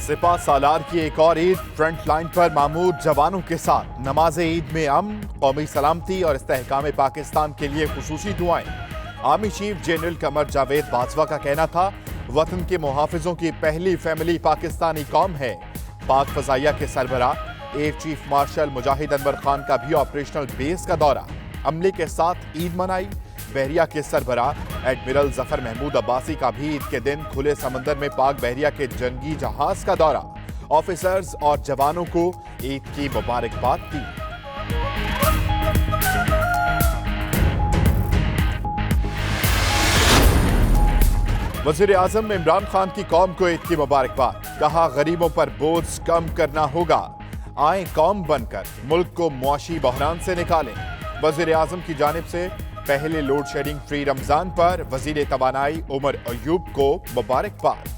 सिपा सालार की एक और ईद फ्रंट लाइन पर मामूर जवानों के साथ नमाज ईद में अमन, कौमी सलामती और इस्तेहकाम पाकिस्तान के लिए खुसूसी दुआएं। Army chief general Qamar Javed Bajwa का कहना था, वतन के मुहाफिजों की पहली फैमिली पाकिस्तानी कौम है। पाक फजाइया के सरबराह एयर चीफ मार्शल मुजाहिद अनवर खान का भी ऑपरेशनल बेस का दौरा, अमले के साथ ईद मनाई। बहरिया के सरबराह एडमिरल जफर महमूद अब्बासी का भी ईद के दिन खुले समंदर में पाक बहरिया के जंगी जहाज का दौरा, ऑफिसर्स और जवानों को ईद की मुबारकबाद दी। वजीर आजम इमरान खान की कौम को ईद की मुबारकबाद, कहा गरीबों पर बोझ कम करना होगा, आए कौम बनकर मुल्क को मुआशी बहरान से निकालें। वजीर आजम की जानिब से पहले लोड शेडिंग फ्री रमजान पर वजीर तवानाई उमर अयूब को मुबारकबाद।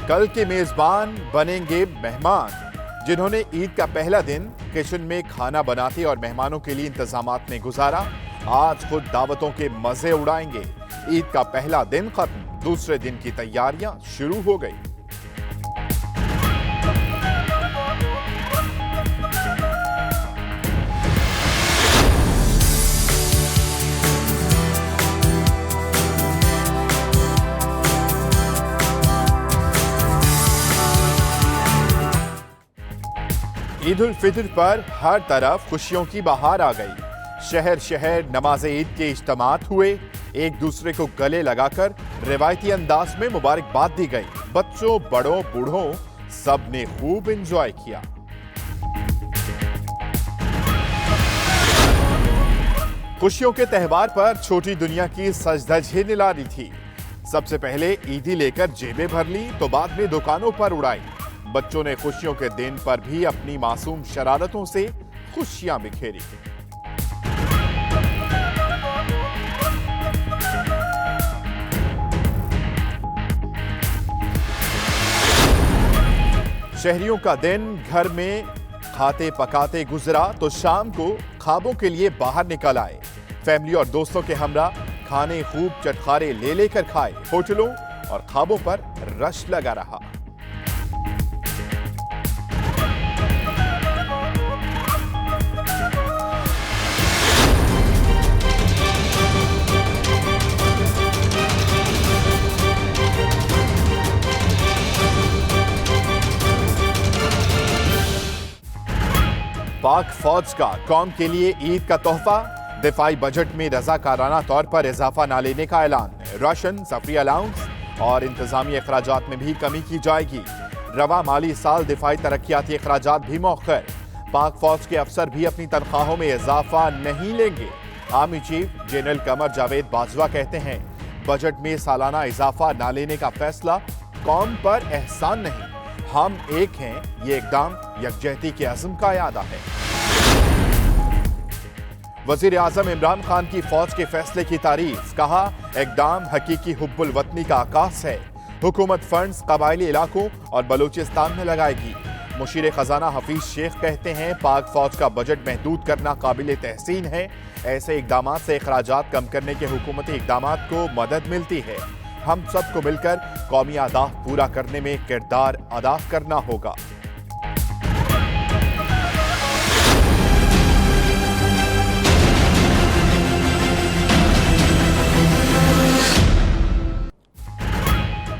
कल के मेजबान बनेंगे मेहमान, जिन्होंने ईद का पहला दिन किचन में खाना बनाते और मेहमानों के लिए इंतजामात में गुजारा, आज खुद दावतों के मजे उड़ाएंगे। ईद का पहला दिन खत्म, दूसरे दिन की तैयारियां शुरू हो गई। ईद उल फितर पर हर तरफ खुशियों की बहार आ गई। शहर शहर नमाज ईद के इज्तिमात हुए, एक दूसरे को गले लगाकर रिवायती अंदाज में मुबारकबाद दी गई। बच्चों, बड़ों, बूढ़ों सब ने खूब एंजॉय किया। खुशियों के त्यौहार पर छोटी दुनिया की सजधज ही निराली थी। सबसे पहले ईदी लेकर जेबें भर ली, तो बाद में दुकानों पर उड़ाई। बच्चों ने खुशियों के दिन पर भी अपनी मासूम शरारतों से खुशियां बिखेरी। शहरियों का दिन घर में खाते पकाते गुजरा, तो शाम को ख्वाबों के लिए बाहर निकल आए। फैमिली और दोस्तों के हमरा खाने खूब चटखारे ले लेकर खाए। होटलों और ख्वाबों पर रश लगा रहा। पाक फौज का कौम के लिए ईद का तोहफा, दिफाई बजट में रजाकाराना तौर पर इजाफा न लेने का ऐलान। राशन, सफरी अलाउंस और इंतजामी अखराजात में भी कमी की जाएगी। रवा माली साल दिफाई तरक्याती अखराजात भी मौखर। पाक फौज के अफसर भी अपनी तनख्वाहों में इजाफा नहीं लेंगे। Army chief general Qamar Javed Bajwa कहते हैं, बजट में सालाना इजाफा न लेने का फैसला कौम पर एहसान नहीं, हम एक हैं, ये इकदाम यकजहती के अज़्म का यादा है। वजीर आजम इमरान खान की फौज के फैसले की तारीफ, कहा इकदाम हकीकी हुब्बुल वतनी का आकाश है। हुकूमत फंड्स कबायली इलाकों और बलूचिस्तान में लगाएगी। मुशीर खजाना हफीज शेख कहते हैं, पाक फौज का बजट महदूद करना काबिल तहसीन है। ऐसे इकदामात से अखराजात कम करने के हुकूमती इकदामात को मदद मिलती है। हम सबको मिलकर कौमी अहदाफ पूरा करने में किरदार अदा करना होगा।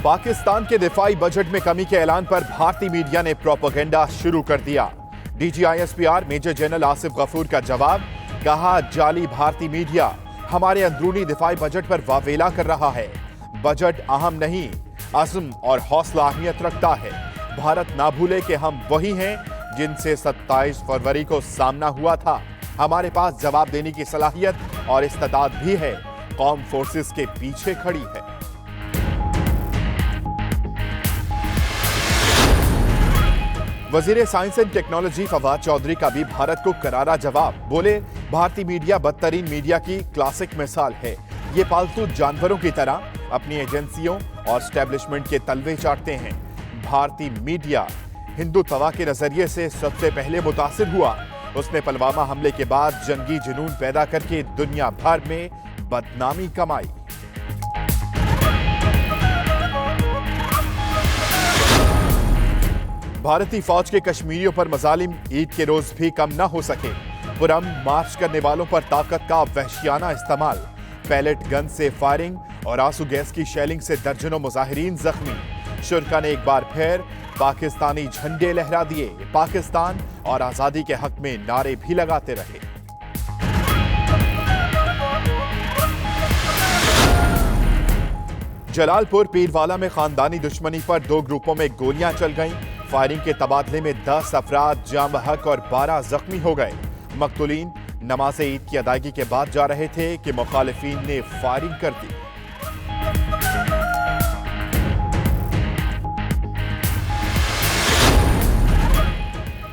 पाकिस्तान के दिफाई बजट में कमी के ऐलान पर भारतीय मीडिया ने प्रोपेगेंडा शुरू कर दिया। DGISPR major general Asif Ghafoor का जवाब, कहा जाली भारतीय मीडिया हमारे अंदरूनी दिफाई बजट पर वावेला कर रहा है। बजट अहम नहीं, अज़्म और हौसला अहमियत रखता है। भारत ना भूले कि हम वही हैं जिनसे 27 फरवरी को सामना हुआ था। हमारे पास जवाब देने की सलाहियत और इस्तेदाद भी है। कौम फोर्सेस के पीछे खड़ी है। वजीर science and technology Fawad Chaudhry का भी भारत को करारा जवाब, बोले भारतीय मीडिया बदतरीन मीडिया की क्लासिक मिसाल है। ये पालतू जानवरों की तरह अपनी एजेंसियों और स्टैब्लिशमेंट के तलवे चाटते हैं। भारतीय मीडिया हिंदुत्व के नजरिए से सबसे पहले मुतासिर हुआ। उसने पुलवामा हमले के बाद जंगी जुनून पैदा करके दुनिया भर में बदनामी कमाई। भारतीय फौज के कश्मीरियों पर मजालिम ईद के रोज भी कम न हो सके। पुरम मार्च करने वालों पर ताकत का वहशियाना इस्तेमाल, पैलेट गन से फायरिंग और आंसू गैस की शेलिंग से दर्जनों मुजाहिरीन जख्मी। शुरा ने एक बार फिर पाकिस्तानी झंडे लहरा दिए। पाकिस्तान और आजादी के हक में नारे भी लगाते रहे। जलालपुर पीरवाला में खानदानी दुश्मनी पर दो ग्रुपों में गोलियां चल गईं। फायरिंग के तबादले में 10 अफराद जाम बहक और 12 जख्मी हो गए। मकतूलीन नमाज ईद की अदायगी के बाद जा रहे थे कि मुखालिफिन ने फायरिंग कर दी।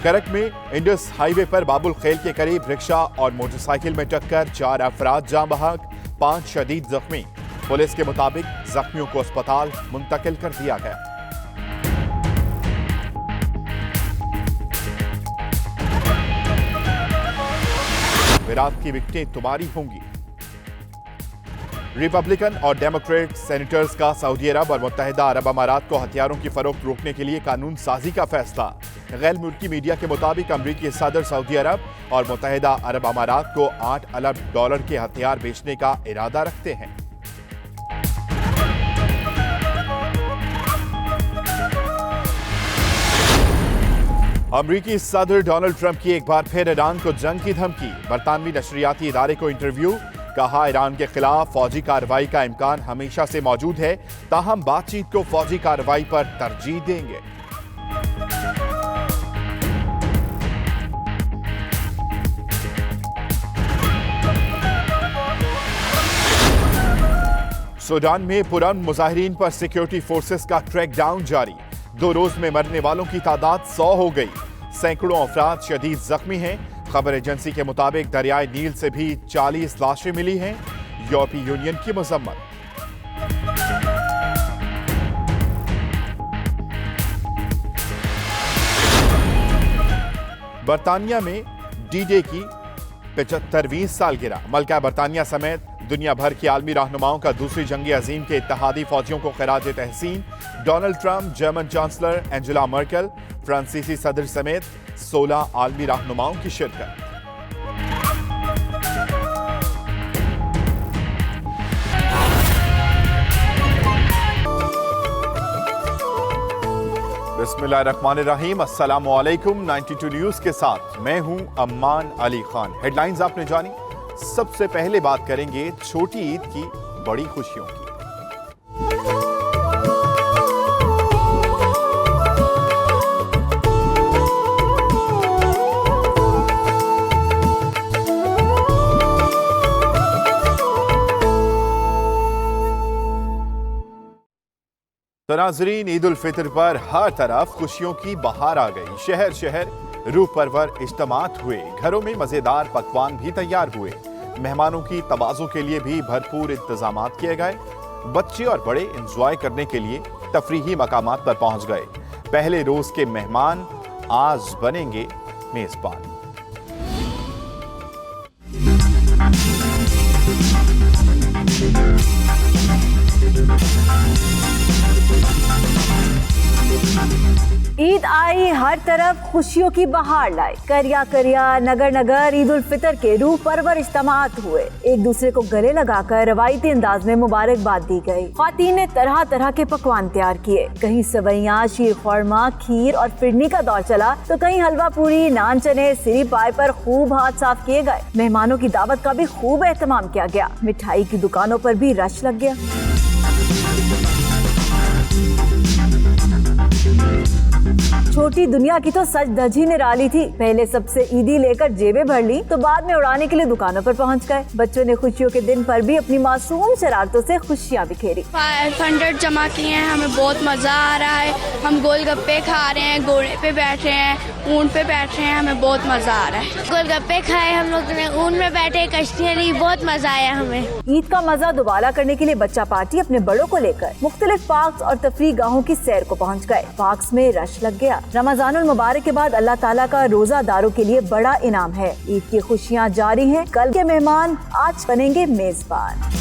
करक में इंडस हाईवे पर बाबुल खेल के करीब रिक्शा और मोटरसाइकिल में टक्कर, 4 अफराद जाम बहक, 5 शदीद जख्मी। पुलिस के मुताबिक जख्मियों को अस्पताल मुंतकिल कर दिया गया। विराट की विकेटें तुम्हारी होंगी। रिपब्लिकन और डेमोक्रेट सेनेटर्स का सऊदी अरब और मुत्तहिदा अरब अमारात को हथियारों की फरोख्त रोकने के लिए कानून साजी का फैसला। गैर मुल्की मीडिया के मुताबिक अमरीकी सदर सऊदी अरब और मुत्तहिदा अरब अमारात को $8 अरब के हथियार बेचने का इरादा रखते हैं। अमरीकी सदर डोनाल्ड ट्रंप की एक बार फिर ईरान को जंग की धमकी। बरतानवी नशरियाती इदारे को इंटरव्यू, कहा ईरान के खिलाफ फौजी कार्रवाई का इम्कान हमेशा से मौजूद है, ताहम बातचीत को फौजी कार्रवाई पर तरजीह देंगे। सूडान में पुरअमन मुजाहिरीन पर सिक्योरिटी फोर्सेस का क्रैकडाउन जारी। 2 रोज में मरने वालों की तादाद 100 हो गई। सैकड़ों अफराद शदीद जख्मी हैं। खबर एजेंसी के मुताबिक दरियाए नील से भी 40 लाशें मिली हैं। यूरोपीय यूनियन की मजम्मत। बरतानिया में डी-डे की 75वीं सालगिरह। मलका बरतानिया समेत दुनिया भर की आलमी रहनुमाओं का दूसरी जंगी अजीम के इत्तेहादी फौजियों को खिराज तहसीन। Donald Trump, German chancellor Angela Merkel, फ्रांसीसी सदर समेत 16 आलमी रहनुमाओं की शिरकत। बिस्मिल्लाहिर्रहमानिर्रहीम, अस्सलामु अलैकुम। 92 न्यूज के साथ मैं हूं अम्मान अली खान। हेडलाइंस आपने जानी। सबसे पहले बात करेंगे छोटी ईद की बड़ी खुशियों की। तो नाज़रीन, ईद उल फितर पर हर तरफ खुशियों की बहार आ गई। शहर शहर रूह परवर इज्तिमात हुए। घरों में मजेदार पकवान भी तैयार हुए। मेहमानों की तवाज़ो के लिए भी भरपूर इंतजामात किए गए। बच्चे और बड़े एंजॉय करने के लिए तफरीही मकामात पर पहुंच गए। पहले रोज के मेहमान आज बनेंगे मेजबान। ईद आई, हर तरफ खुशियों की बहार लाई। करिया करिया नगर नगर ईद उल फितर के रूह परवर इज्तिमात हुए। एक दूसरे को गले लगाकर रवायती अंदाज में मुबारकबाद दी गई। ख्वातीन ने तरह तरह के पकवान तैयार किए। कहीं सवैयां, शीर खुरमा, खीर और फिरनी का दौर चला, तो कहीं हलवा पूरी, नान चने, सिरी पाए पर खूब हाथ साफ किए गए। मेहमानों की दावत का भी खूब एहतमाम किया गया। मिठाई की दुकानों पर भी रश लग गया। छोटी दुनिया की तो सच धज ही निराली थी। पहले सबसे ईदी लेकर जेबें भर ली, तो बाद में उड़ाने के लिए दुकानों पर पहुंच गए। बच्चों ने खुशियों के दिन पर भी अपनी मासूम शरारतों से खुशियां बिखेरी। 500 जमा किए हैं, हमें बहुत मजा आ रहा है। हम गोलगप्पे खा रहे हैं, घोड़े पे बैठ रहे हैं, ऊंट पे बैठ रहे हैं, हमें बहुत मजा आ रहा है। गोलगप्पे खाए हम लोग ने, ऊंट में बैठे, कश्तियाँ ली, बहुत मजा आया हमें। ईद का मजा दोबारा करने के लिए बच्चा पार्टी अपने बड़ों को लेकर मुख्तलिफ पार्क और तफरीह गाहों की सैर को पहुँच गए। पार्क में रश लग गया। रमजानुल मुबारक के बाद अल्लाह ताला का रोजादारों के लिए बड़ा इनाम है। ईद की खुशियाँ जारी हैं। कल के मेहमान आज बनेंगे मेजबान।